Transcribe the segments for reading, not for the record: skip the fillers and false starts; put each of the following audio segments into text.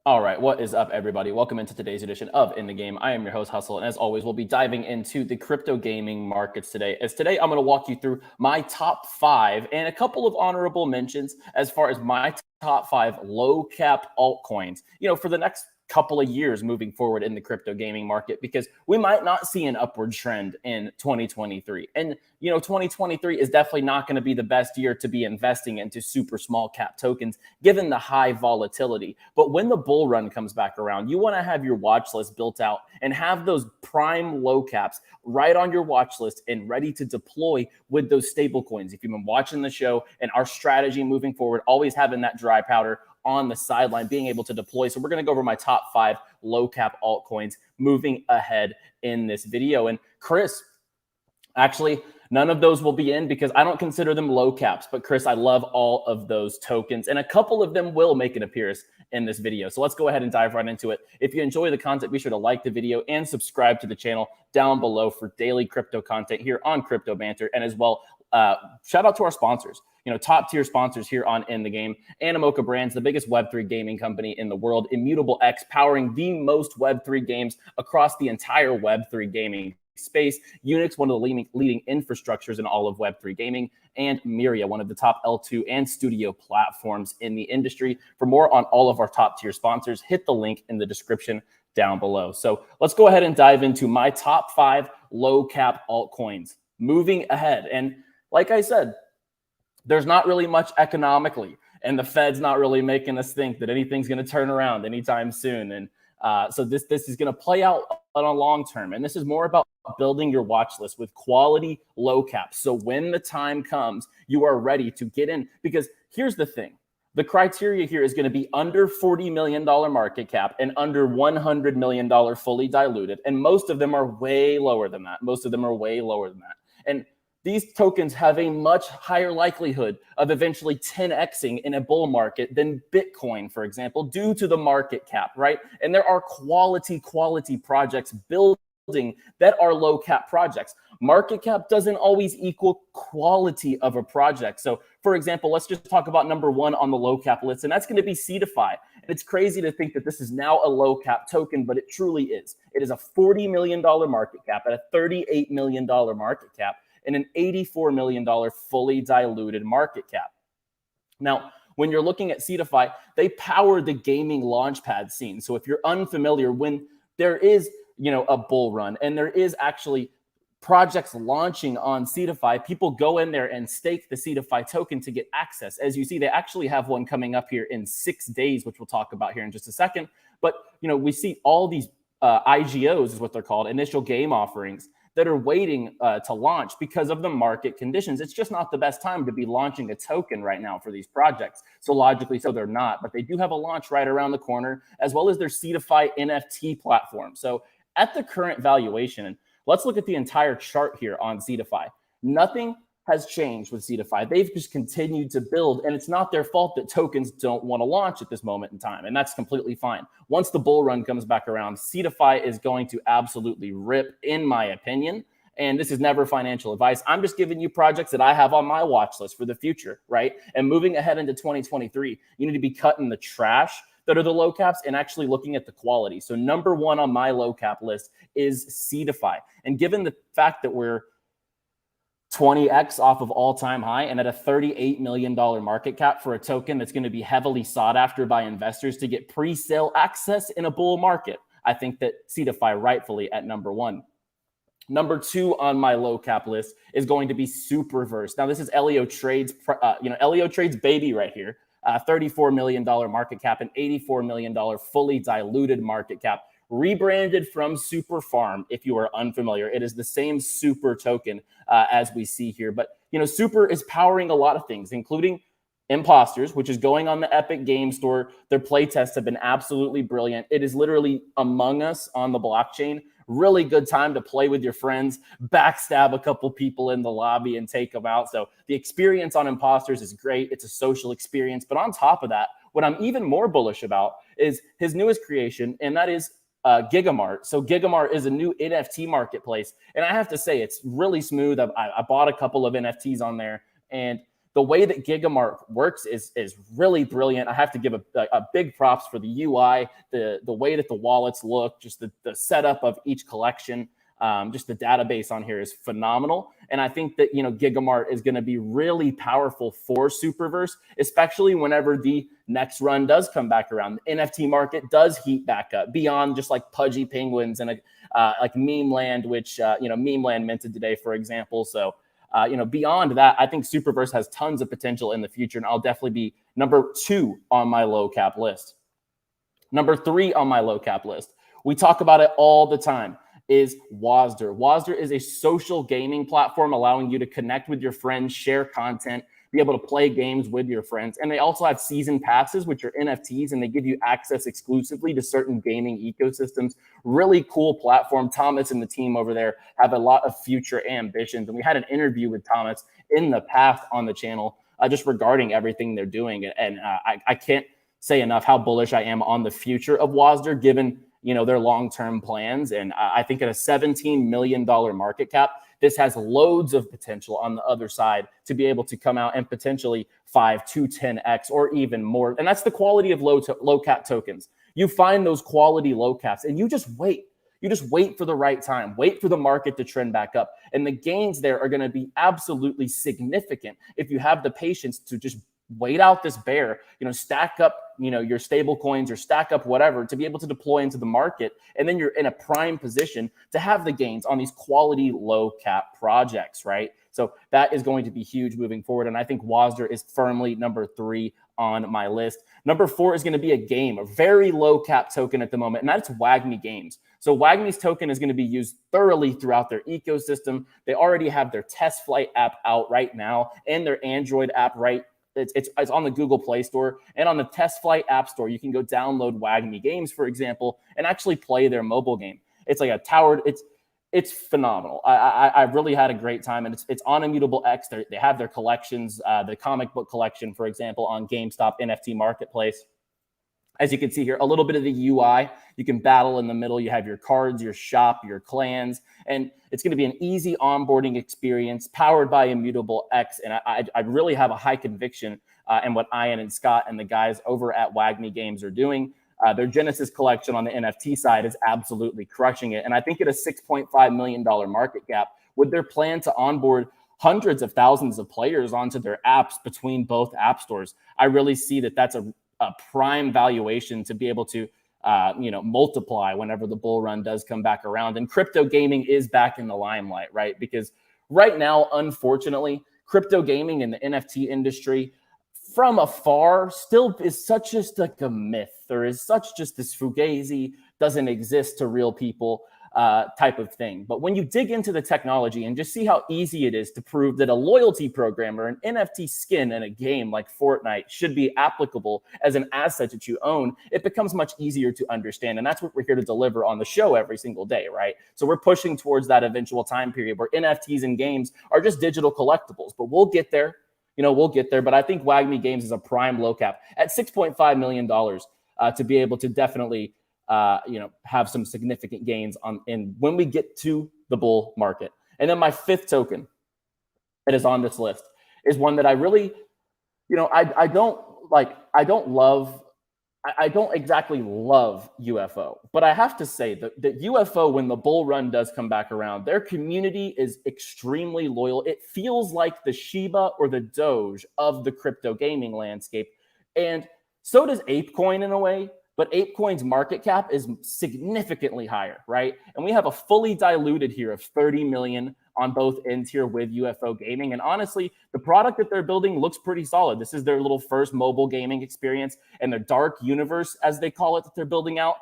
All right, what is up, everybody? Welcome into today's edition of In the Game. I am your host, Hustle, and as always, we'll be diving into the crypto gaming markets today. As today, I'm going to walk you through my top 5 and a couple of honorable mentions as far as my top 5 low cap altcoins, for the next couple of years moving forward in the crypto gaming market, because we might not see an upward trend in 2023. And 2023 is definitely not going to be the best year to be investing into super small cap tokens given the high volatility. But when the bull run comes back around, you want to have your watch list built out and have those prime low caps right on your watch list and ready to deploy with those stable coins. If you've been watching the show and our strategy moving forward, always having that dry powder on the sideline, being able to deploy. So we're going to go over my top 5 low cap altcoins moving ahead in this video. And Chris, actually, none of those will be in because I don't consider them low caps. But Chris, I love all of those tokens, and a couple of them will make an appearance in this video. So let's go ahead and dive right into it. If you enjoy the content, be sure to like the video and subscribe to the channel down below for daily crypto content here on Crypto Banter. And as well, shout out to our sponsors. Top tier sponsors here on In the Game. Animoca Brands, the biggest Web3 gaming company in the world. ImmutableX, powering the most Web3 games across the entire Web3 gaming space. Unix, one of the leading infrastructures in all of Web3 gaming. And Myria, one of the top L2 and studio platforms in the industry. For more on all of our top tier sponsors, hit the link in the description down below. So let's go ahead and dive into my top 5 low cap altcoins moving ahead. And like I said, there's not really much economically, and the Fed's not really making us think that anything's going to turn around anytime soon. And so this is going to play out on a long term. And this is more about building your watch list with quality low caps. So when the time comes, you are ready to get in. Because here's the thing. The criteria here is going to be under $40 million market cap and under $100 million fully diluted. And most of them are way lower than that. And these tokens have a much higher likelihood of eventually 10xing in a bull market than Bitcoin, for example, due to the market cap, right? And there are quality projects building that are low cap projects. Market cap doesn't always equal quality of a project. So, for example, let's just talk about number 1 on the low cap list, and that's going to be Seedify. And it's crazy to think that this is now a low cap token, but it truly is. It is a $40 million market cap at a $38 million market cap, and an $84 million fully diluted market cap. Now, when you're looking at Seedify, they power the gaming launchpad scene. So if you're unfamiliar, when there is, a bull run and there is actually projects launching on Seedify, people go in there and stake the Seedify token to get access. As you see, they actually have one coming up here in 6 days, which we'll talk about here in just a second. But, we see all these IGOs is what they're called, initial game offerings, that are waiting to launch because of the market conditions. It's just not the best time to be launching a token right now for these projects. So logically, so they're not, but they do have a launch right around the corner, as well as their Seedify NFT platform. So at the current valuation, let's look at the entire chart here on Seedify. Nothing has changed with Seedify. They've just continued to build, and it's not their fault that tokens don't want to launch at this moment in time, and that's completely fine. Once the bull run comes back around, Seedify is going to absolutely rip, in my opinion, and this is never financial advice. I'm just giving you projects that I have on my watch list for the future, right? And moving ahead into 2023, you need to be cutting the trash that are the low caps and actually looking at the quality. So number 1 on my low cap list is Seedify. And given the fact that we're 20x off of all-time high and at a $38 million market cap for a token that's going to be heavily sought after by investors to get pre-sale access in a bull market, I think that Seedify rightfully at number 1. Number 2 on my low cap list is going to be SuperVerse. Now, this is Elio Trade's, Elio Trade's baby right here. $34 million market cap and $84 million fully diluted market cap. Rebranded from Super Farm. If you are unfamiliar, it is the same Super token as we see here. But, Super is powering a lot of things, including Imposters, which is going on the Epic Game Store. Their playtests have been absolutely brilliant. It is literally Among Us on the blockchain. Really good time to play with your friends, backstab a couple people in the lobby and take them out. So the experience on Imposters is great. It's a social experience. But on top of that, what I'm even more bullish about is his newest creation, and that is GigaMart. So GigaMart is a new NFT marketplace. And I have to say, it's really smooth. I bought a couple of NFTs on there, and the way that GigaMart works is really brilliant. I have to give a big props for the UI, the way that the wallets look, just the setup of each collection. Just the database on here is phenomenal. And I think that, GigaMart is going to be really powerful for SuperVerse, especially whenever the next run does come back around. The NFT market does heat back up beyond just like pudgy penguins and like meme land, which, meme land minted today, for example. So, beyond that, I think SuperVerse has tons of potential in the future, and I'll definitely be number 2 on my low cap list. Number 3 on my low cap list, we talk about it all the time, is Wasder. Wasder is a social gaming platform allowing you to connect with your friends, share content, be able to play games with your friends. And they also have season passes, which are NFTs, and they give you access exclusively to certain gaming ecosystems. Really cool platform. Thomas and the team over there have a lot of future ambitions. And we had an interview with Thomas in the past on the channel just regarding everything they're doing. And I can't say enough how bullish I am on the future of Wasder, given their long-term plans. And I think at a $17 million market cap, this has loads of potential on the other side to be able to come out and potentially 5 to 10x or even more. And that's the quality of low cap tokens. You find those quality low caps and you just wait. You just wait for the right time, wait for the market to trend back up. And the gains there are going to be absolutely significant if you have the patience to just wait out this bear, stack up, your stable coins or stack up whatever to be able to deploy into the market. And then you're in a prime position to have the gains on these quality low cap projects, right? So that is going to be huge moving forward. And I think Wasder is firmly number 3 on my list. Number 4 is going to be a very low cap token at the moment, and that's WAGMIGAMES. So WAGMI's token is going to be used thoroughly throughout their ecosystem. They already have their test flight app out right now and their Android app It's on the Google Play Store and on the Test Flight App Store. You can go download WAGMIGAMES, for example, and actually play their mobile game. It's like a towered. It's phenomenal. I really had a great time, and it's on ImmutableX. They have their collections, the comic book collection, for example, on GameStop NFT Marketplace. As you can see here, a little bit of the UI. You can battle in the middle. You have your cards, your shop, your clans, and it's going to be an easy onboarding experience powered by ImmutableX. And I really have a high conviction in what Ian and Scott and the guys over at WAGMIGAMES are doing. Their Genesis collection on the NFT side is absolutely crushing it. And I think at a $6.5 million market cap, with their plan to onboard hundreds of thousands of players onto their apps between both app stores, I really see that that's a prime valuation to be able to multiply whenever the bull run does come back around. And crypto gaming is back in the limelight, right? Because right now, unfortunately, crypto gaming and the NFT industry from afar still is such just like a myth, or is such just this fugazi, doesn't exist to real people type of thing. But when you dig into the technology and just see how easy it is to prove that a loyalty program or an NFT skin in a game like Fortnite should be applicable as an asset that you own, it becomes much easier to understand. And that's what we're here to deliver on the show every single day, right? So we're pushing towards that eventual time period where NFTs and games are just digital collectibles, but we'll get there. We'll get there. But I think WAGMIGAMES is a prime low cap at $6.5 million to be able to definitely have some significant gains when we get to the bull market. And then my 5th token that is on this list is one that I really, I don't exactly love UFO, but I have to say that UFO, when the bull run does come back around, their community is extremely loyal. It feels like the Shiba or the Doge of the crypto gaming landscape. And so does ApeCoin in a way. But ApeCoin's market cap is significantly higher, right? And we have a fully diluted here of 30 million on both ends here with UFO Gaming. And honestly, the product that they're building looks pretty solid. This is their little first mobile gaming experience and their dark universe, as they call it, that they're building out.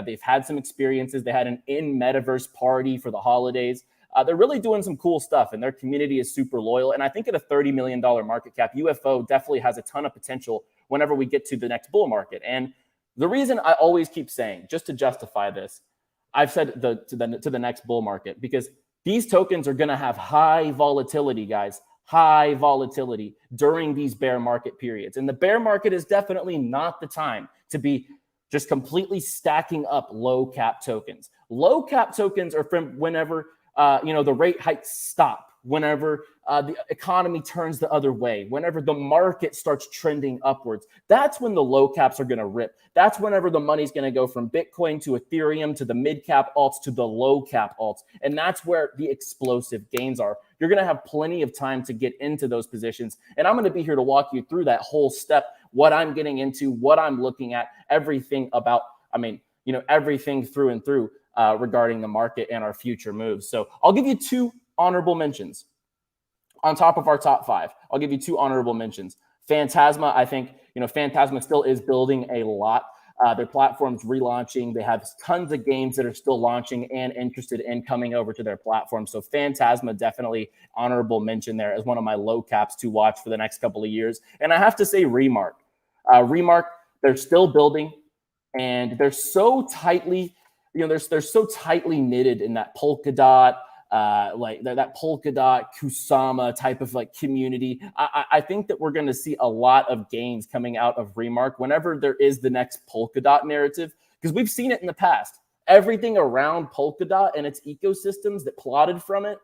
They've had some experiences. They had an in-metaverse party for the holidays. They're really doing some cool stuff, and their community is super loyal. And I think at a $30 million market cap, UFO definitely has a ton of potential whenever we get to the next bull market. And the reason I always keep saying, just to justify this, I've said to the next bull market, because these tokens are going to have high volatility, guys, high volatility during these bear market periods. And the bear market is definitely not the time to be just completely stacking up low cap tokens. Low cap tokens are from whenever, the rate hikes stop, whenever the economy turns the other way, whenever the market starts trending upwards, that's when the low caps are going to rip. That's whenever the money's going to go from Bitcoin to Ethereum to the mid cap alts to the low cap alts. And that's where the explosive gains are. You're going to have plenty of time to get into those positions. And I'm going to be here to walk you through that whole step, what I'm getting into, what I'm looking at, everything about, everything through and through regarding the market and our future moves. So I'll give you 2 honorable mentions on top of our top 5. I'll give you 2 honorable mentions. Phantasma, I think, Phantasma still is building a lot. Their platform's relaunching. They have tons of games that are still launching and interested in coming over to their platform. So Phantasma, definitely honorable mention there as one of my low caps to watch for the next couple of years. And I have to say RMRK. RMRK, they're still building, and they're so tightly, they're so tightly knitted in that Polkadot, that Polkadot Kusama type of community. I think that we're going to see a lot of gains coming out of RMRK whenever there is the next Polkadot narrative, because we've seen it in the past. Everything around Polkadot and its ecosystems that plotted from it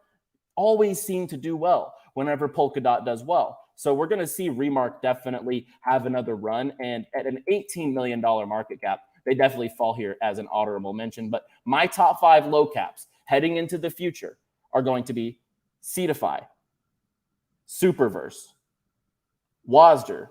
always seem to do well whenever Polkadot does well. So we're going to see RMRK definitely have another run, and at an $18 million market cap, they definitely fall here as an honorable mention. But my top 5 low caps heading into the future are going to be Seedify, SuperVerse, Wasder,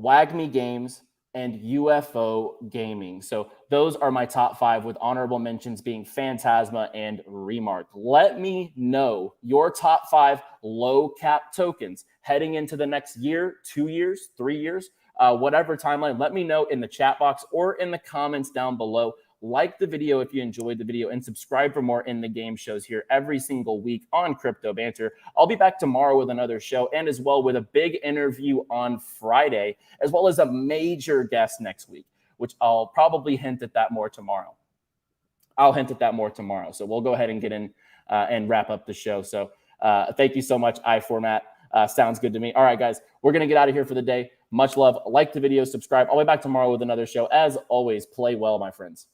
WAGMIGAMES, and UFO Gaming. So those are my top 5, with honorable mentions being Phantasma and RMRK. Let me know your top 5 low cap tokens heading into the next year, 2 years, 3 years, whatever timeline. Let me know in the chat box or in the comments down below. Like the video if you enjoyed the video, and subscribe for more In the Game shows here every single week on Crypto Banter. I'll be back tomorrow with another show, and as well with a big interview on Friday, as well as a major guest next week, which I'll probably hint at that more tomorrow. So we'll go ahead and get in and wrap up the show. So thank you so much, iFormat. Sounds good to me. All right, guys, we're going to get out of here for the day. Much love. Like the video, subscribe. I'll be back tomorrow with another show. As always, play well, my friends.